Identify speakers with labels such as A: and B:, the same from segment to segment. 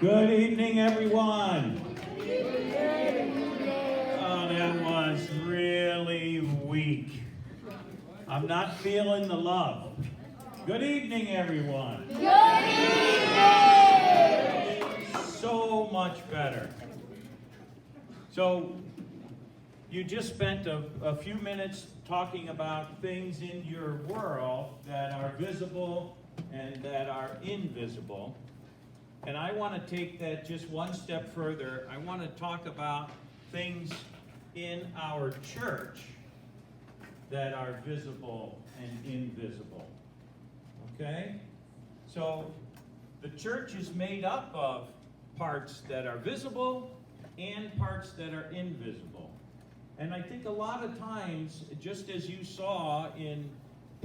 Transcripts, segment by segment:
A: Good evening, everyone. Oh, that was really weak. I'm not feeling the love. Good evening, everyone.
B: Good evening!
A: So much better. So, you just spent a few minutes talking about things in your world that are visible and that are invisible. And I want to take that just one step further. I want to talk about things in our church that are visible and invisible. Okay? So, the church is made up of parts that are visible and parts that are invisible. And I think a lot of times, just as you saw in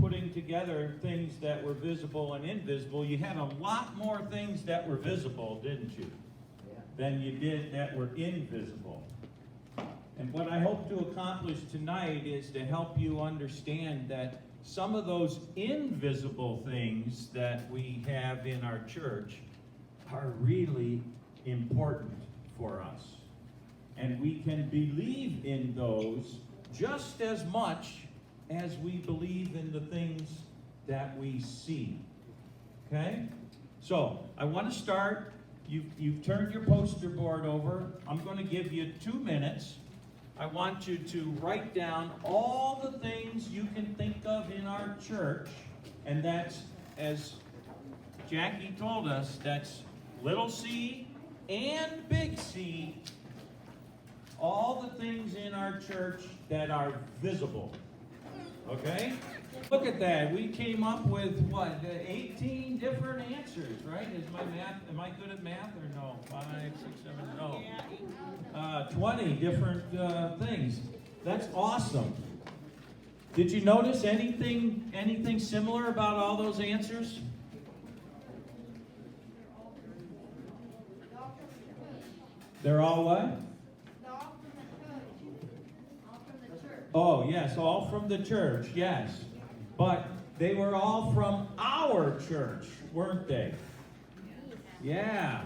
A: putting together things that were visible and invisible, you had a lot more things that were visible, didn't you? Than you did that were invisible. And what I hope to accomplish tonight is to help you understand that some of those invisible things that we have in our church are really important for us. And we can believe in those just as much as we believe in the things that we see. Okay? So, I want to start. You've turned your poster board over. I'm going to give you 2 minutes. I want you to write down all the things you can think of in our church. And that's, as Jackie told us, that's little c and big C. All the things in our church that are visible. Okay? Look at that. We came up with, what, 18 different answers, right? Am I good at math or no? 5, 6, 7, no. 20 different things. That's awesome. Did you notice anything similar about all those answers? They're all what? Oh, yes, all from the church, yes. But they were all from our church, weren't they? Yeah.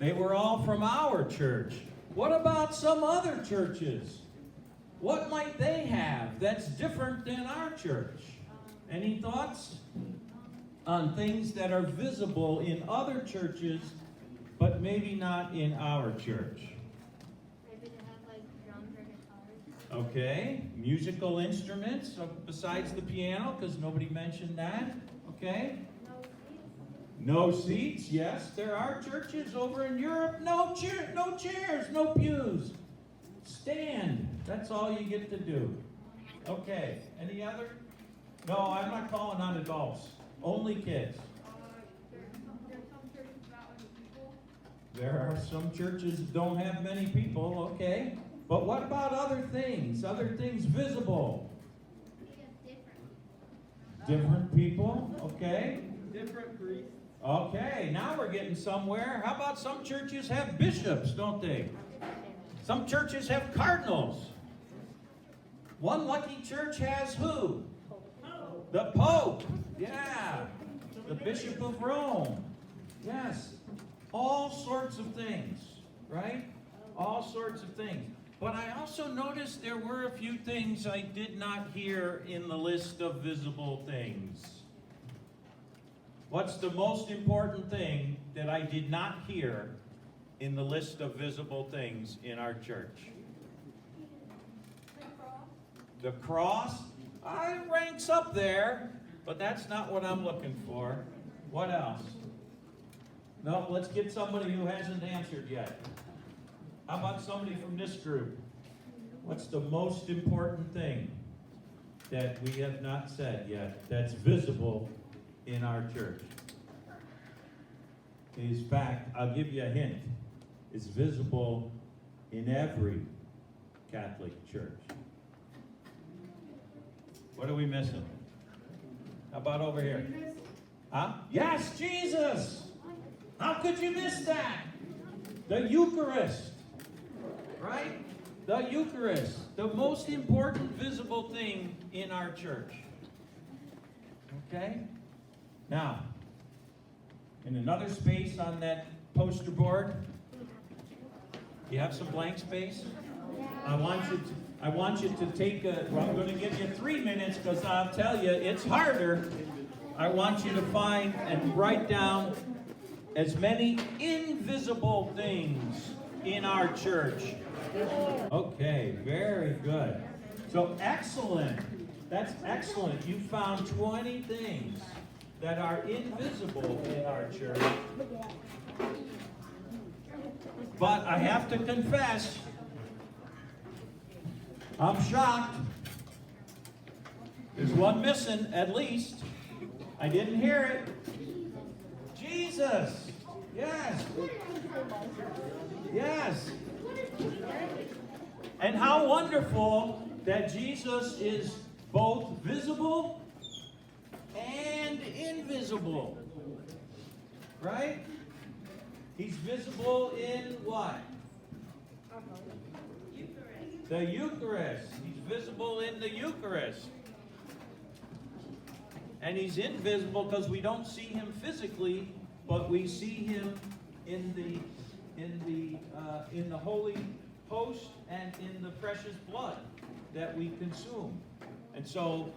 A: They were all from our church. What about some other churches? What might they have that's different than our church? Any thoughts on things that are visible in other churches, but maybe not in our church? Okay, musical instruments besides the piano, because nobody mentioned that. Okay. No seats. Yes, there are churches over in Europe. No chairs, no pews. Stand. That's all you get to do. Okay. Any other? No, I'm not calling on adults. Only kids. There are some churches that don't have many people. Okay. But what about other things? Other things visible? Different people, okay?
C: Different priests.
A: Okay, now we're getting somewhere. How about some churches have bishops, don't they? Some churches have cardinals. One lucky church has who? The Pope. Yeah. The Bishop of Rome. Yes. All sorts of things, right? All sorts of things. But I also noticed there were a few things I did not hear in the list of visible things. What's the most important thing that I did not hear in the list of visible things in our church? The cross? It ranks up there, but that's not what I'm looking for. What else? No, let's get somebody who hasn't answered yet. How about somebody from this group? What's the most important thing that we have not said yet that's visible in our church? In fact, I'll give you a hint. It's visible in every Catholic church. What are we missing? How about over here? Huh? Yes, Jesus! How could you miss that? The Eucharist. Right? The Eucharist, the most important visible thing in our church. Okay? Now, And another space on that poster board. You have some blank space? I want you to take well, I'm going to give you 3 minutes because I'll tell you, it's harder. I want you to find and write down as many invisible things in our church. Okay, very good. So excellent. That's excellent. You found 20 things that are invisible in our church. But I have to confess, I'm shocked. There's one missing, at least. I didn't hear it. Jesus. Yes. Yes. And how wonderful that Jesus is both visible and invisible. Right? He's visible in what? The Eucharist. He's visible in the Eucharist. And he's invisible because we don't see him physically, but we see him in the holy host and in the precious blood that we consume. And so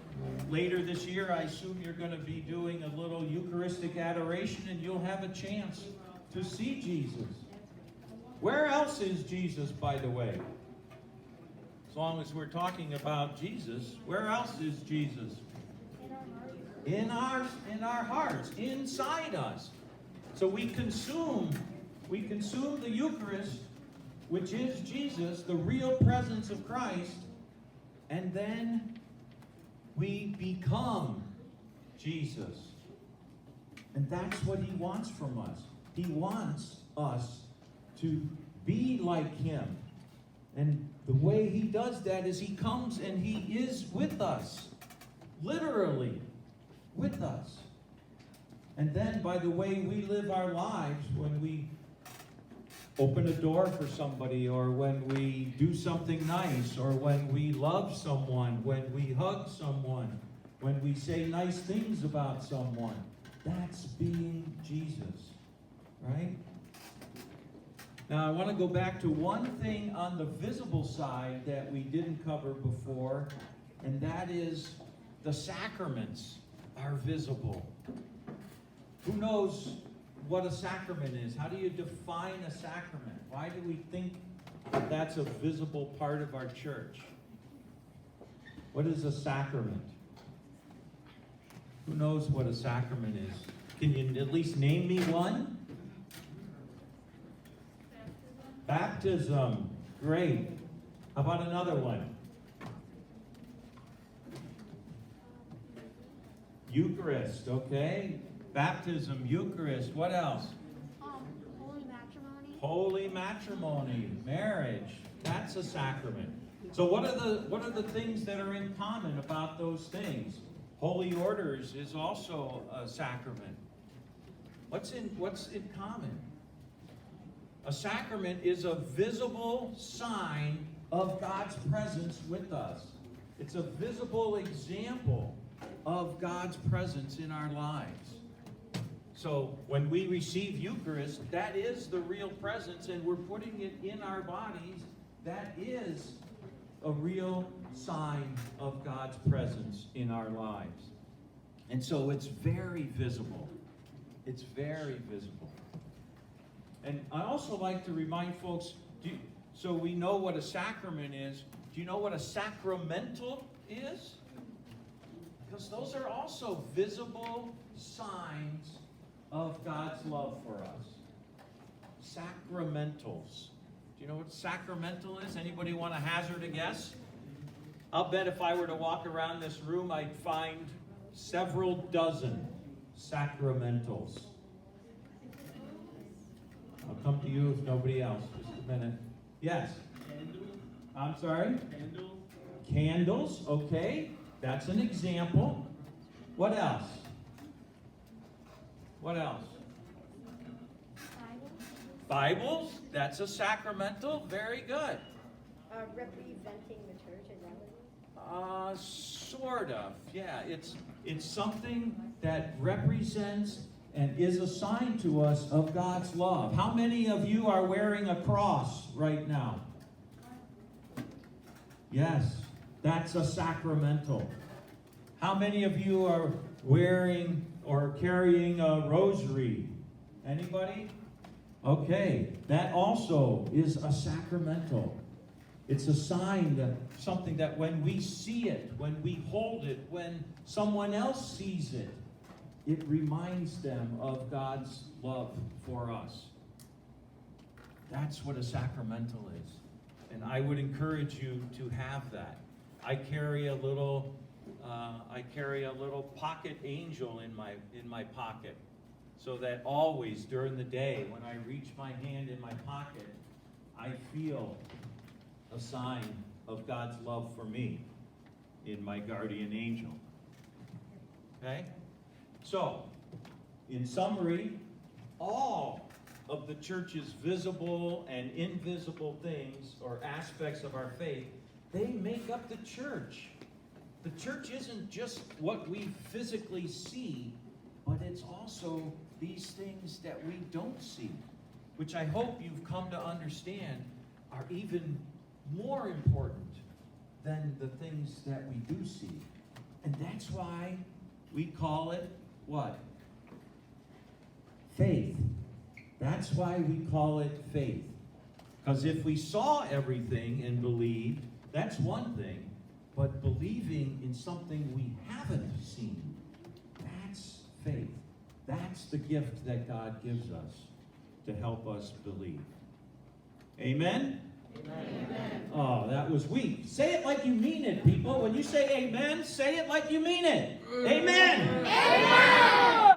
A: later this year, I assume you're going to be doing a little Eucharistic adoration, and you'll have a chance to see Jesus. Where else is Jesus, by the way? As long as we're talking about Jesus, where else is Jesus? In our hearts, inside us. So we consume the Eucharist, which is Jesus, the real presence of Christ, and then we become Jesus. And that's what he wants from us. He wants us to be like him. And the way he does that is he comes and he is with us. Literally with us. And then by the way we live our lives, when we open a door for somebody, or when we do something nice, or when we love someone, when we hug someone, when we say nice things about someone, that's being Jesus, right? Now I want to go back to one thing on the visible side that we didn't cover before, and that is the sacraments are visible. Who knows what a sacrament is? How do you define a sacrament? Why do we think that's a visible part of our church? What is a sacrament? Who knows what a sacrament is? Can you at least name me one? Baptism. Great. How about another one? Eucharist, okay. Baptism, Eucharist. What else?
B: Holy matrimony.
A: Holy matrimony, marriage. That's a sacrament. So what are the things that are in common about those things? Holy orders is also a sacrament. What's in common? A sacrament is a visible sign of God's presence with us. It's a visible example of God's presence in our lives. So when we receive Eucharist, that is the real presence, and we're putting it in our bodies. That is a real sign of God's presence in our lives. And so it's very visible. It's very visible. And I also like to remind folks, so we know what a sacrament is. Do you know what a sacramental is? Because those are also visible signs of God's love for us. Sacramentals. Do you know what sacramental is? Anybody want to hazard a guess? I'll bet if I were to walk around this room, I'd find several dozen sacramentals. I'll come to you if nobody else. Just a minute. Yes?
C: Candles.
A: I'm sorry?
C: Candles.
A: Candles, okay. That's an example. What else? What else? Bibles, that's a sacramental. Very good.
B: Representing the church, is that what it is?
A: Sort of. Yeah, it's something that represents and is a sign to us of God's love. How many of you are wearing a cross right now? Yes, that's a sacramental. How many of you are wearing or carrying a rosary? Anybody? Okay, that also is a sacramental. It's a sign that something that when we see it, when we hold it, when someone else sees it, it reminds them of God's love for us. That's what a sacramental is. And I would encourage you to have that. I carry a little pocket angel in my pocket, so that always during the day when I reach my hand in my pocket, I feel a sign of God's love for me in my guardian angel. Okay? So, in summary, all of the church's visible and invisible things or aspects of our faith, they make up the church. The church isn't just what we physically see, but it's also these things that we don't see, which I hope you've come to understand are even more important than the things that we do see. And that's why we call it what? Faith. That's why we call it faith. Because if we saw everything and believed, that's one thing. But believing in something we haven't seen, that's faith. That's the gift that God gives us to help us believe. Amen? Amen. Oh, that was weak. Say it like you mean it, people. When you say amen, say it like you mean it. Amen. Amen.